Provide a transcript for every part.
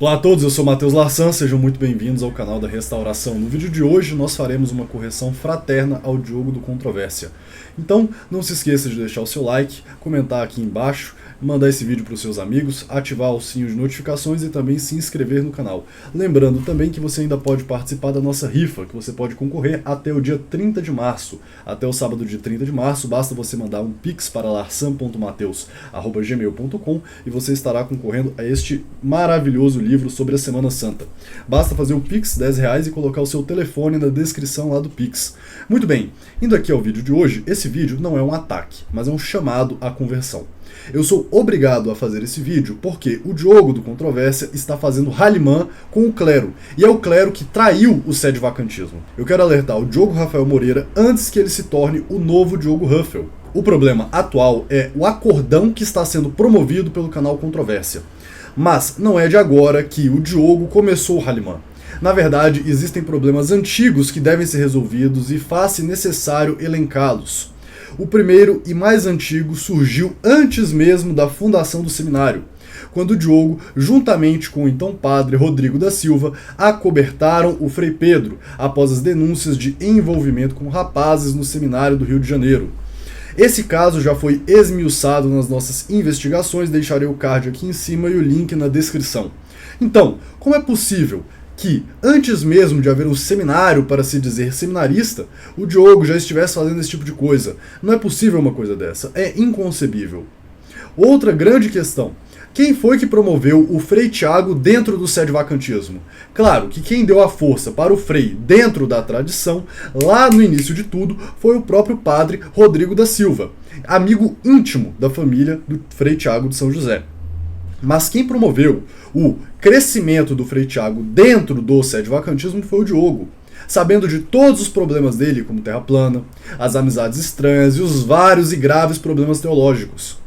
Olá a todos, eu sou Matheus Larsan, sejam muito bem-vindos ao canal da Restauração. No vídeo de hoje nós faremos uma correção fraterna ao Diogo do Controvérsia. Então não se esqueça de deixar o seu like, comentar aqui embaixo, mandar esse vídeo para os seus amigos, ativar o sininho de notificações e também se inscrever no canal. Lembrando também que você ainda pode participar da nossa rifa, que você pode concorrer até o dia 30 de março. Até o sábado de 30 de março, basta você mandar um pix para larsan.mateus@gmail.com e você estará concorrendo a este maravilhoso livro sobre a Semana Santa. Basta fazer o pix, R$10, e colocar o seu telefone na descrição lá do pix. Muito bem, indo aqui ao vídeo de hoje, esse vídeo não é um ataque, mas é um chamado à conversão. Eu sou obrigado a fazer esse vídeo porque o Diogo do Controvérsia está fazendo ralimã com o clero, e é o clero que traiu o sedvacantismo. Eu quero alertar o Diogo Rafael Moreira antes que ele se torne o novo Diogo Ruffel. O problema atual é o acordão que está sendo promovido pelo canal Controvérsia. Mas não é de agora que o Diogo começou o ralimã. Na verdade, existem problemas antigos que devem ser resolvidos e faz-se necessário elencá-los. O primeiro e mais antigo surgiu antes mesmo da fundação do seminário, quando o Diogo, juntamente com o então padre Rodrigo da Silva, acobertaram o Frei Pedro, após as denúncias de envolvimento com rapazes no seminário do Rio de Janeiro. Esse caso já foi esmiuçado nas nossas investigações, deixarei o card aqui em cima e o link na descrição. Então, como é possível que, antes mesmo de haver um seminário para se dizer seminarista, o Diogo já estivesse fazendo esse tipo de coisa? Não é possível uma coisa dessa, é inconcebível. Outra grande questão: quem foi que promoveu o Frei Tiago dentro do sedvacantismo? Claro que quem deu a força para o Frei dentro da tradição, lá no início de tudo, foi o próprio padre Rodrigo da Silva, amigo íntimo da família do Frei Tiago de São José. Mas quem promoveu o crescimento do Frei Tiago dentro do sedvacantismo foi o Diogo, sabendo de todos os problemas dele, como terra plana, as amizades estranhas e os vários e graves problemas teológicos.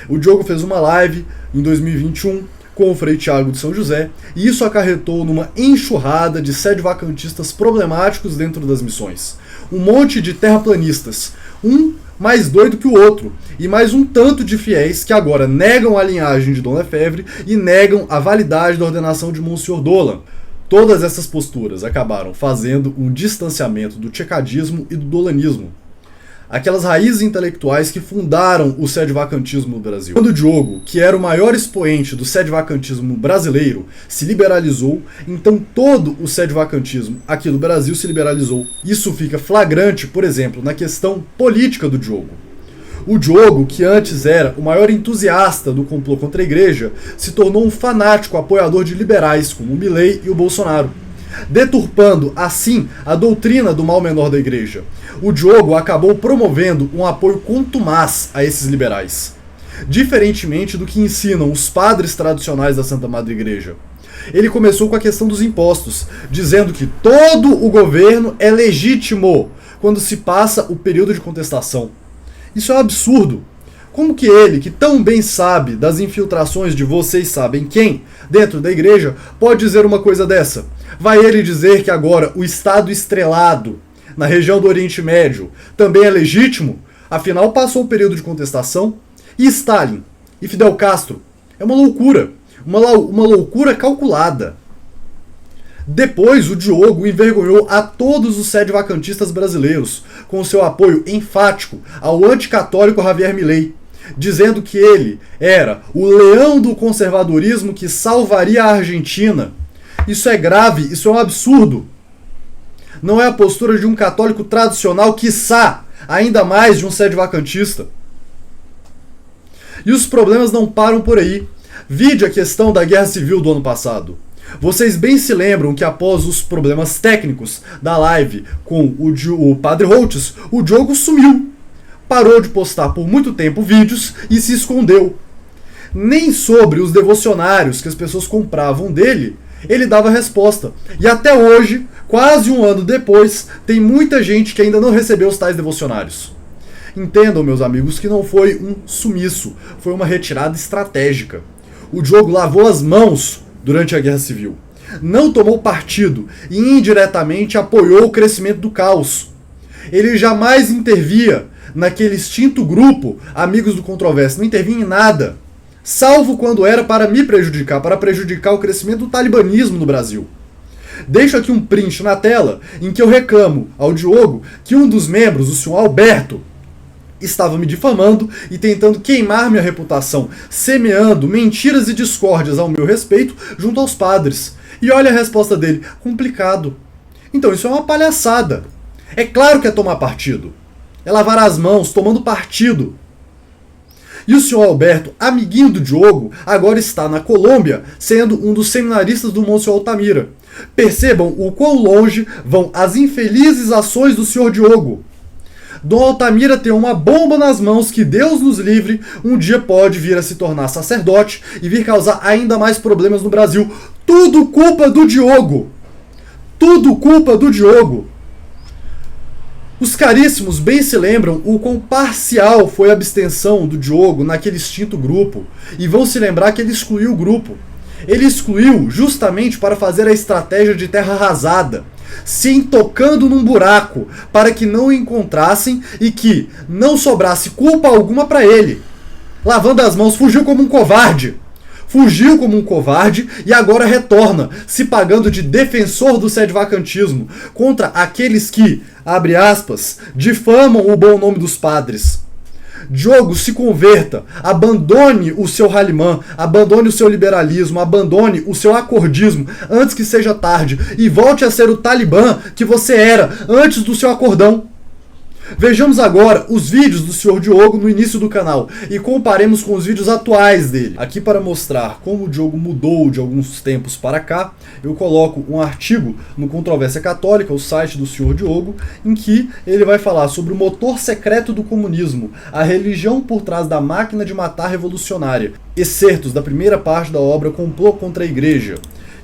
O Diogo fez uma live em 2021 com o Frei Tiago de São José, e isso acarretou numa enxurrada de sedvacantistas problemáticos dentro das missões. Um monte de terraplanistas, um mais doido que o outro, e mais um tanto de fiéis que agora negam a linhagem de Dom Lefebvre e negam a validade da ordenação de Monsenhor Dolan. Todas essas posturas acabaram fazendo um distanciamento do tchekadismo e do dolanismo, aquelas raízes intelectuais que fundaram o sedvacantismo no Brasil. Quando o Diogo, que era o maior expoente do sedvacantismo brasileiro, se liberalizou, então todo o sedvacantismo aqui no Brasil se liberalizou. Isso fica flagrante, por exemplo, na questão política do Diogo. O Diogo, que antes era o maior entusiasta do complô contra a igreja, se tornou um fanático apoiador de liberais como o Milei e o Bolsonaro, deturpando assim a doutrina do mal menor da igreja. O Diogo acabou promovendo um apoio contumaz a esses liberais, diferentemente do que ensinam os padres tradicionais da Santa Madre Igreja. Ele começou com a questão dos impostos, dizendo que todo o governo é legítimo quando se passa o período de contestação. Isso é um absurdo. Como que ele, que tão bem sabe das infiltrações de vocês sabem quem dentro da igreja, pode dizer uma coisa dessa? Vai ele dizer que agora o Estado estrelado na região do Oriente Médio também é legítimo? Afinal, passou o período de contestação. E Stalin? E Fidel Castro? É uma loucura. Uma loucura calculada. Depois, o Diogo envergonhou a todos os sedvacantistas brasileiros com seu apoio enfático ao anticatólico Javier Milei, dizendo que ele era o leão do conservadorismo que salvaria a Argentina. Isso é grave, isso é um absurdo. Não é a postura de um católico tradicional, quiçá, ainda mais de um sedvacantista. E os problemas não param por aí. Vide a questão da Guerra Civil do ano passado. Vocês bem se lembram que após os problemas técnicos da live com o Padre Holtz, o Diogo sumiu. Parou de postar por muito tempo vídeos e se escondeu. Nem sobre os devocionários que as pessoas compravam dele, ele dava resposta. E até hoje, quase um ano depois, tem muita gente que ainda não recebeu os tais devocionários. Entendam, meus amigos, que não foi um sumiço, foi uma retirada estratégica. O Diogo lavou as mãos durante a Guerra Civil, não tomou partido e indiretamente apoiou o crescimento do caos. Ele jamais intervia naquele extinto grupo Amigos do Controvérsia, não intervinha em nada. salvo quando era para me prejudicar, para prejudicar o crescimento do talibanismo no Brasil. Deixo aqui um print na tela em que eu reclamo ao Diogo que um dos membros, o senhor Alberto, estava me difamando e tentando queimar minha reputação, semeando mentiras e discórdias ao meu respeito junto aos padres. E olha a resposta dele: complicado. Então isso é uma palhaçada. É claro que é tomar partido. É lavar as mãos, tomando partido. E o senhor Alberto, amiguinho do Diogo, agora está na Colômbia, sendo um dos seminaristas do Monsenhor Altamira. Percebam o quão longe vão as infelizes ações do senhor Diogo. Dom Altamira tem uma bomba nas mãos que, Deus nos livre, um dia pode vir a se tornar sacerdote e vir causar ainda mais problemas no Brasil. Tudo culpa do Diogo. Tudo culpa do Diogo. Os caríssimos bem se lembram o quão parcial foi a abstenção do Diogo naquele extinto grupo, e vão se lembrar que ele excluiu o grupo. Ele excluiu justamente para fazer a estratégia de terra arrasada, se entocando num buraco para que não o encontrassem e que não sobrasse culpa alguma para ele. Lavando as mãos, fugiu como um covarde. Fugiu como um covarde e agora retorna, se pagando de defensor do sedvacantismo contra aqueles que, abre aspas, difamam o bom nome dos padres. Diogo, se converta, abandone o seu Halimã, abandone o seu liberalismo, abandone o seu acordismo antes que seja tarde e volte a ser o Talibã que você era antes do seu acordão. Vejamos agora os vídeos do Sr. Diogo no início do canal e comparemos com os vídeos atuais dele. Aqui, para mostrar como o Diogo mudou de alguns tempos para cá, eu coloco um artigo no Controvérsia Católica, o site do Sr. Diogo, em que ele vai falar sobre o motor secreto do comunismo, a religião por trás da máquina de matar revolucionária, excertos da primeira parte da obra Complô contra a Igreja.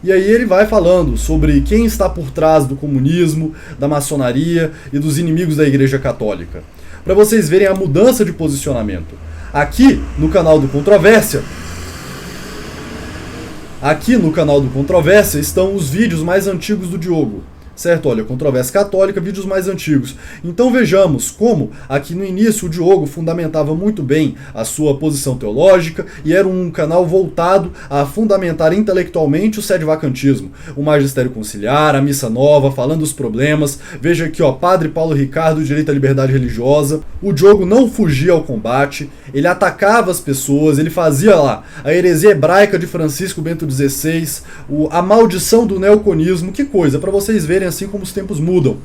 E aí ele vai falando sobre quem está por trás do comunismo, da maçonaria e dos inimigos da Igreja Católica. Para vocês verem a mudança de posicionamento. Aqui no canal do Controvérsia, estão os vídeos mais antigos do Diogo. Certo? Olha, Controvérsia Católica, vídeos mais antigos. Então vejamos como, aqui no início, o Diogo fundamentava muito bem a sua posição teológica e era um canal voltado a fundamentar intelectualmente o sedvacantismo, o magistério conciliar, a missa nova, falando dos problemas. Veja aqui, ó, Padre Paulo Ricardo, direito à liberdade religiosa. O Diogo não fugia ao combate, ele atacava as pessoas, ele fazia lá a heresia hebraica de Francisco Bento XVI, a maldição do neoconismo, que coisa, para vocês verem assim como os tempos mudam.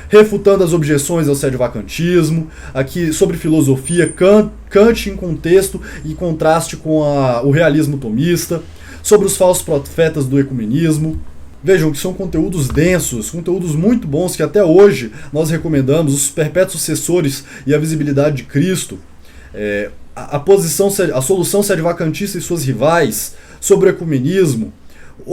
Refutando as objeções ao sedvacantismo, aqui sobre filosofia, Kant em contexto e contraste com o realismo tomista, sobre os falsos profetas do ecumenismo. Vejam que são conteúdos densos, conteúdos muito bons que até hoje nós recomendamos, os perpétuos sucessores e a visibilidade de Cristo, a solução sedvacantista e suas rivais, sobre o ecumenismo,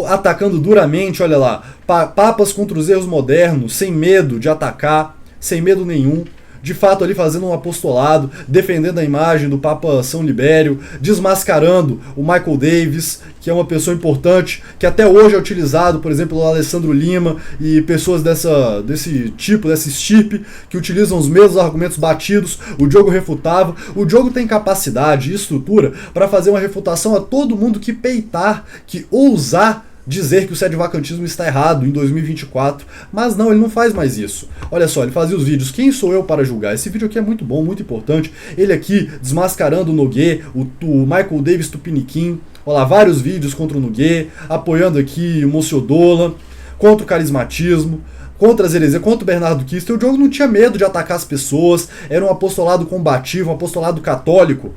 atacando duramente, olha lá, papas contra os erros modernos, sem medo de atacar, sem medo nenhum, de fato ali fazendo um apostolado, defendendo a imagem do Papa São Libério, desmascarando o Michael Davis, que é uma pessoa importante, que até hoje é utilizado, por exemplo, o Alessandro Lima e pessoas desse tipo, dessa estirpe, que utilizam os mesmos argumentos batidos. O Diogo refutava. O Diogo tem capacidade e estrutura para fazer uma refutação a todo mundo que peitar, que ousar dizer que o sedvacantismo está errado em 2024, mas não, ele não faz mais isso. Olha só, ele fazia os vídeos Quem Sou Eu para Julgar? Esse vídeo aqui é muito bom, muito importante. Ele aqui desmascarando o Noguê, o Michael Davis Tupiniquim. Olha lá, vários vídeos contra o Noguê, apoiando aqui o Mociodola, contra o carismatismo, contra as heresias, contra o Bernardo Kister. O Diogo não tinha medo de atacar as pessoas, era um apostolado combativo, um apostolado católico.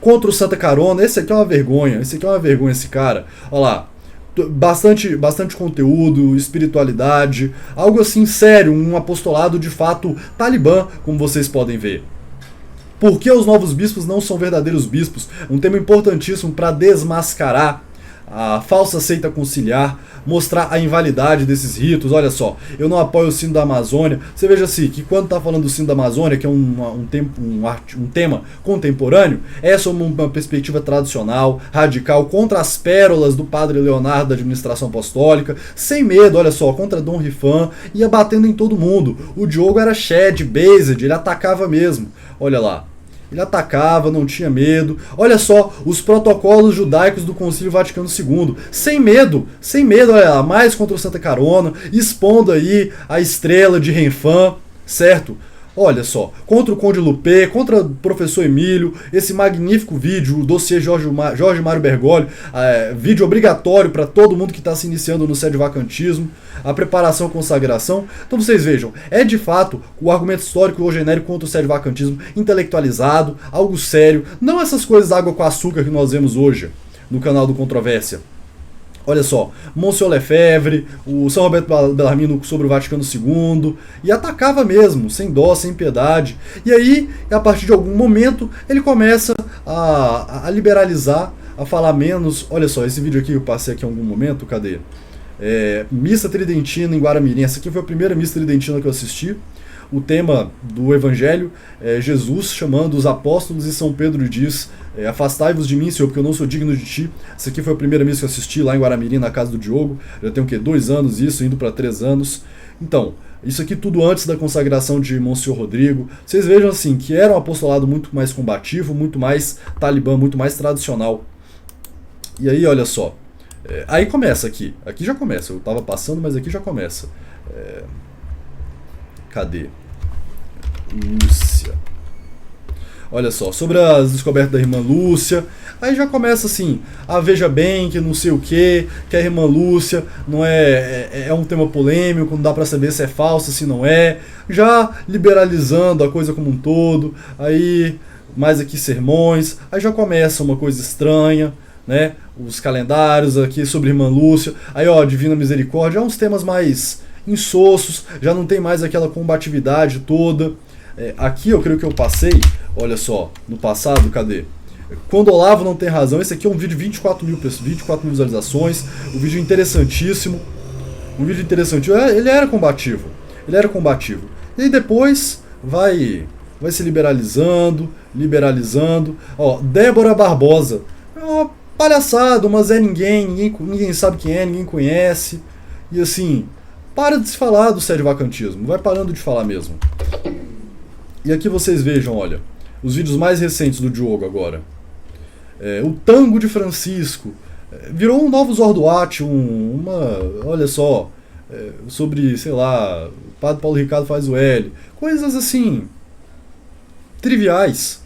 Contra o Santa Carona, esse aqui é uma vergonha, esse cara. Olha lá. Bastante conteúdo, espiritualidade, algo assim sério, um apostolado de fato talibã, como vocês podem ver. Por que os novos bispos não são verdadeiros bispos? Um tema importantíssimo para desmascarar a falsa seita conciliar, mostrar a invalidade desses ritos. Olha só, eu não apoio o sino da Amazônia. Você veja assim, que quando está falando do sino da Amazônia, que é um tema contemporâneo, é sobre uma perspectiva tradicional, radical, contra as pérolas do padre Leonardo da administração apostólica, sem medo, olha só, contra Dom Rifan, ia batendo em todo mundo. O Diogo era shed, based, ele atacava mesmo. Olha lá. Ele atacava, não tinha medo. Olha só, os protocolos judaicos do Concílio Vaticano II. Sem medo, olha lá, mais contra o Santa Carona, expondo aí a estrela de Renfan, certo? Olha só, contra o Conde Lupé, contra o professor Emílio, esse magnífico vídeo, o dossiê Jorge Mário Bergoglio, vídeo obrigatório para todo mundo que está se iniciando no sedvacantismo, a preparação e consagração. Então vocês vejam, é de fato o argumento histórico ou genérico contra o sedvacantismo intelectualizado, algo sério, não essas coisas água com açúcar que nós vemos hoje no canal do Controvérsia. Olha só, Monsieur Lefebvre, o São Roberto Bellarmino sobre o Vaticano II, e atacava mesmo, sem dó, sem piedade. E aí, a partir de algum momento, ele começa a liberalizar, a falar menos. Olha só, esse vídeo aqui eu passei aqui em algum momento, cadê? Missa Tridentina em Guaramirim. Essa aqui foi a primeira missa tridentina que eu assisti. O tema do Evangelho é Jesus chamando os apóstolos e São Pedro diz: afastai-vos de mim, Senhor, porque eu não sou digno de ti. Essa aqui foi a primeira missa que eu assisti lá em Guaramirim, na casa do Diogo. Já tem o quê? 2 anos isso, indo para 3 anos. Então, isso aqui tudo antes da consagração de Monsenhor Rodrigo. Vocês vejam assim, que era um apostolado muito mais combativo, muito mais talibã, muito mais tradicional. E aí, olha só. Aí começa aqui. Aqui já começa. Eu estava passando, mas aqui já começa. Cadê? Lúcia. Olha só, sobre as descobertas da irmã Lúcia, aí já começa assim, veja bem que não sei o que a irmã Lúcia não é um tema polêmico, não dá pra saber se é falsa, se não é, já liberalizando a coisa como um todo, aí mais aqui sermões, aí já começa uma coisa estranha, né, os calendários aqui sobre a irmã Lúcia, aí ó, Divina Misericórdia, uns temas mais insossos, já não tem mais aquela combatividade toda. Aqui eu creio que eu passei, olha só, no passado, cadê? Quando Olavo não tem razão, esse aqui é um vídeo de 24 mil visualizações, um vídeo interessantíssimo, ele era combativo, e aí depois vai se liberalizando, ó, Débora Barbosa, é uma palhaçada, uma Zé ninguém sabe quem é, ninguém conhece, e assim, para de se falar do sedvacantismo, vai parando de falar mesmo. E aqui vocês vejam, olha, os vídeos mais recentes do Diogo agora. O Tango de Francisco. Virou um novo Zorduat, olha só, sobre, sei lá, o Padre Paulo Ricardo faz o L. Coisas assim, triviais,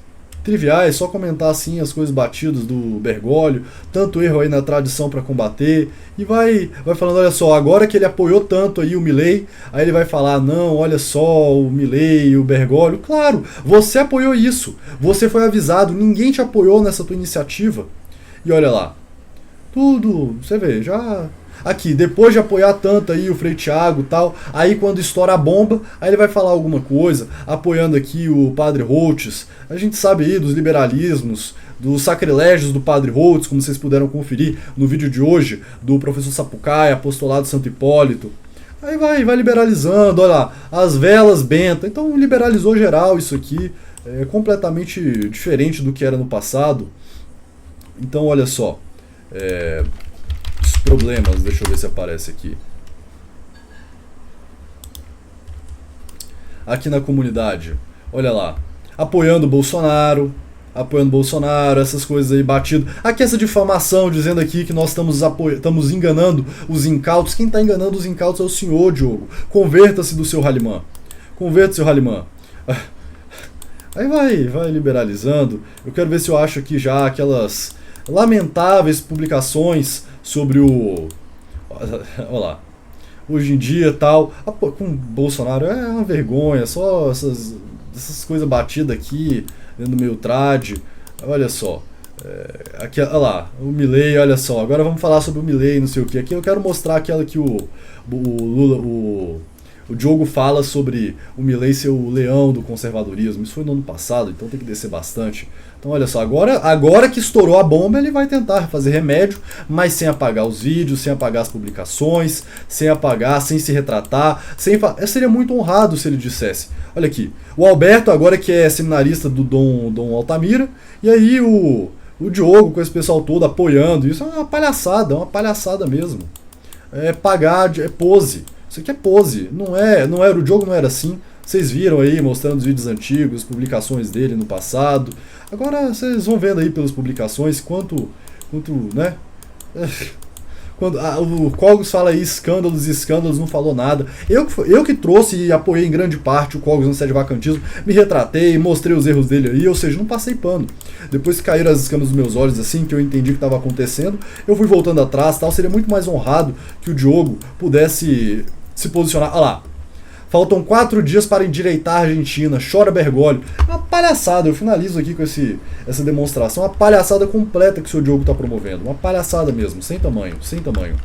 só comentar assim as coisas batidas do Bergoglio, tanto erro aí na tradição para combater, e vai falando, olha só, agora que ele apoiou tanto aí o Milei, aí ele vai falar, não, olha só, o Milei, o Bergoglio, claro, você apoiou isso, você foi avisado, ninguém te apoiou nessa tua iniciativa, e olha lá, tudo, você vê, já... Aqui, depois de apoiar tanto aí o Frei Thiago e tal, aí quando estoura a bomba, aí ele vai falar alguma coisa, apoiando aqui o Padre Holtz, a gente sabe aí dos liberalismos, dos sacrilégios do Padre Holtz, como vocês puderam conferir no vídeo de hoje, do professor Sapucaia, apostolado Santo Hipólito, aí vai liberalizando, olha lá, as velas benta, então liberalizou geral isso aqui, é completamente diferente do que era no passado, então olha só, problemas, deixa eu ver se aparece aqui. Aqui na comunidade, olha lá, apoiando o Bolsonaro, essas coisas aí batido. Aqui essa difamação, dizendo aqui que nós estamos enganando os incautos. Quem está enganando os incautos é o senhor, Diogo. Converta-se do seu Halimã. Aí vai liberalizando. Eu quero ver se eu acho aqui já aquelas lamentáveis publicações sobre o... Olha lá. Hoje em dia tal... Com Bolsonaro é uma vergonha. Só essas coisas batidas aqui dentro do meu trad. Olha só. Aqui, olha lá. O Milei, olha só. Agora vamos falar sobre o Milei, não sei o que. Aqui eu quero mostrar aquela que o Lula... O Diogo fala sobre o Milei ser o leão do conservadorismo. Isso foi no ano passado, então tem que descer bastante. Então olha só, agora que estourou a bomba, ele vai tentar fazer remédio, mas sem apagar os vídeos, sem apagar as publicações, sem se retratar. Seria muito honrado se ele dissesse. Olha aqui, o Alberto agora que é seminarista do Dom Altamira, e aí o Diogo com esse pessoal todo apoiando. Isso é uma palhaçada mesmo. É pose. Isso aqui é pose, não era o Diogo, não era assim, Vocês viram aí, mostrando os vídeos antigos, publicações dele no passado. Agora vocês vão vendo aí pelas publicações quanto né? Quando o Cogos fala aí escândalos e escândalos, não falou nada. Eu que trouxe e apoiei em grande parte o Cogos no sede-vacantismo, me retratei, mostrei os erros dele aí, ou seja, não passei pano. Depois que caíram as escamas dos meus olhos, assim, que eu entendi o que estava acontecendo, eu fui voltando atrás, tal. Seria muito mais honrado que o Diogo pudesse se posicionar. Olha lá. Faltam 4 dias para endireitar a Argentina. Chora Bergoglio. Uma palhaçada. Eu finalizo aqui com essa demonstração. Uma palhaçada completa que o seu Diogo está promovendo. Uma palhaçada mesmo. Sem tamanho. Sem tamanho.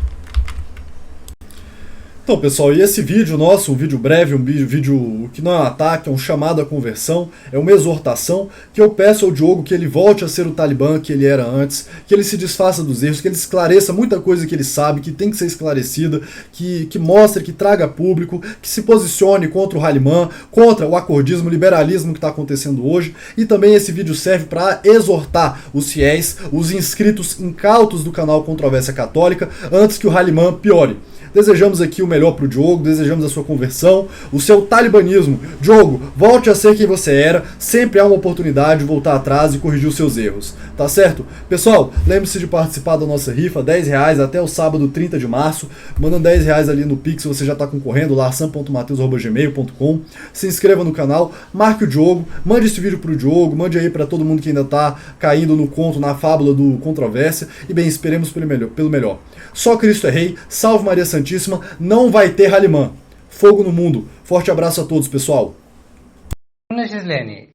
Então, pessoal, e esse vídeo nosso, um vídeo breve, um vídeo que não é um ataque, é um chamado à conversão, é uma exortação, que eu peço ao Diogo que ele volte a ser o Talibã que ele era antes, que ele se desfaça dos erros, que ele esclareça muita coisa que ele sabe, que tem que ser esclarecida, que mostre, que traga público, que se posicione contra o Halimã, contra o acordismo, o liberalismo que está acontecendo hoje, e também esse vídeo serve para exortar os fiéis, os inscritos incautos do canal Controvérsia Católica, antes que o Halimã piore. Desejamos aqui o melhor pro Diogo, desejamos a sua conversão, o seu talibanismo. Diogo, volte a ser quem você era, sempre há uma oportunidade de voltar atrás e corrigir os seus erros, tá certo? Pessoal, lembre-se de participar da nossa rifa, R$10 até o sábado 30 de março, mandando R$10 ali no Pix, você já está concorrendo, larsan.mateus@gmail.com, se inscreva no canal, marque o Diogo, mande esse vídeo pro Diogo, mande aí para todo mundo que ainda tá caindo no conto, na fábula do Controvérsia, e bem, esperemos pelo melhor. Só Cristo é Rei, salve Maria Santíssima, não vai ter Halimã. Fogo no mundo. Forte abraço a todos, pessoal. Gislene,